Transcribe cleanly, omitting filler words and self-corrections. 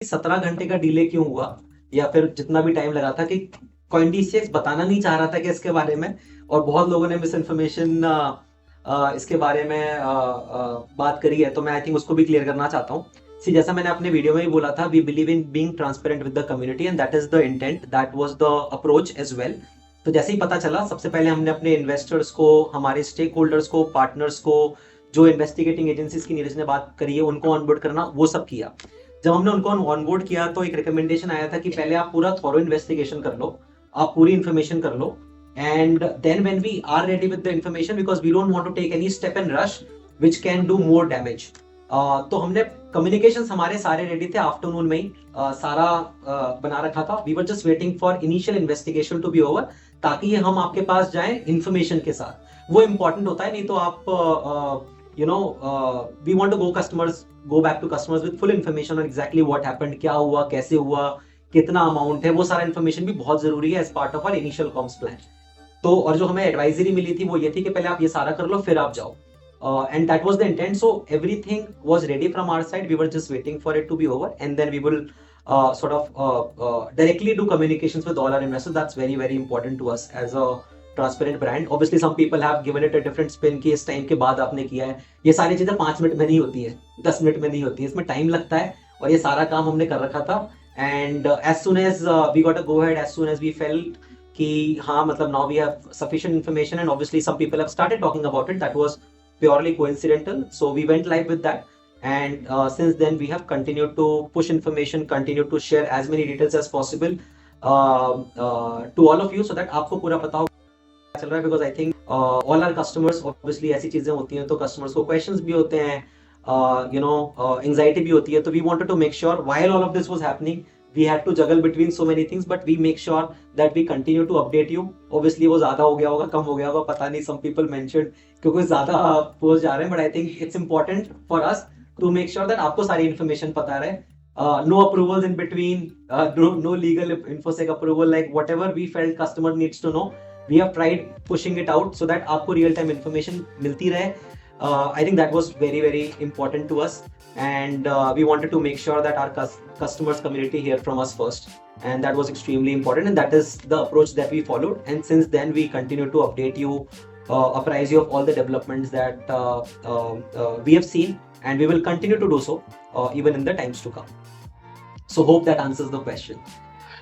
17 घंटे का डिले क्यों हुआ या फिर जितना भी टाइम लगा था कि कॉइनडीसीएक्स बताना नहीं चाह रहा था कि इसके बारे में, और बहुत लोगों ने मिस इन्फॉर्मेशन इसके बारे में बात करी है, तो मैं आई थिंक उसको भी क्लियर करना चाहता हूँ। सी, जैसा मैंने अपने वीडियो में भी बोला था, we believe in being transparent with the community and that is the intent, that was the approach as well. तो जैसे ही पता चला, सबसे पहले हमने अपने इन्वेस्टर्स को, हमारे स्टेक होल्डर्स को, पार्टनर्स को, जो इन्वेस्टिगेटिंग एजेंसीज की नीरज ने बात करी है उनको ऑनबोर्ड करना, वो सब किया। जब हमने उनको ऑनबोर्ड किया तो एक रिकमेंडेशन आया था कि पहले आप पूरा थॉरो इन्वेस्टिगेशन कर लो, आप पूरी इन्फॉर्मेशन कर लो, and then when we are ready with the information, because we don't want to take any step in rush which can do more damage. तो हमने कम्युनिकेशन हमारे सारे रेडी थे, आफ्टरनून में ही सारा बना रखा था। We were just waiting for initial investigation to be over, ताकि हम आपके पास जाएं इन्फॉर्मेशन के साथ। वो इंपॉर्टेंट होता है, नहीं तो आप we want to go back to customers with full information on exactly what happened, क्या हुआ, कैसे हुआ, कितना अमाउंट है, वो सारा इन्फॉर्मेशन भी बहुत जरूरी है as part of our initial comms plan. तो और जो हमें एडवाइजरी मिली थी वो ये थी कि पहले आप ये सारा कर लो फिर आप जाओ, and that was the intent. So everything was ready from our side, we were just waiting for it to be over and then we will sort of directly do communications with all our investors. That's very very important to us as a transparent brand. Obviously some people have given it a different spin कि इस time के बाद आपने किया है। ये सारी चीजें 5 मिनट में नहीं होती है, 10 मिनट में नहीं होती है, इसमें टाइम लगता है, और ये सारा काम हमने कर रखा था। And as soon as we got a go ahead, as soon as we felt कि हाँ, मतलब now we have sufficient information, and obviously some people have started talking about it, that was purely coincidental, so we went live with that. And since then we have continued to push information, continued to share as many details as possible to all of you, so that आपको पूरा पता हो चल रहा है। Because I think all our customers, obviously ऐसी चीजें होती हैं तो कस्टमर्स को क्वेश्चंस भी होते हैं, एंजाइटी भी होती है। तो we wanted to make sure while all of this was happening, we had to juggle between so many things, but we make sure that we continue to update you. Obviously वो ज्यादा हो गया होगा, कम हो गया होगा, पता नहीं, सम पीपल मेंशनड क्योंकि ज्यादा पोस्ट जा रहे हैं, but I think it's important for us to make sure that आपको सारी इन्फॉर्मेशन पता रहे। No approvals in between, no legal infosec approval, like whatever we felt customer needs to know, we have tried pushing it out so that आपको real time information मिलती रहे. I think that was very very important to us, and we wanted to make sure that our customers community hear from us first, and that was extremely important, and that is the approach that we followed. And since then we continue to update you, apprise you of all the developments that we have seen, and we will continue to do so even in the times to come. So hope that answers the question.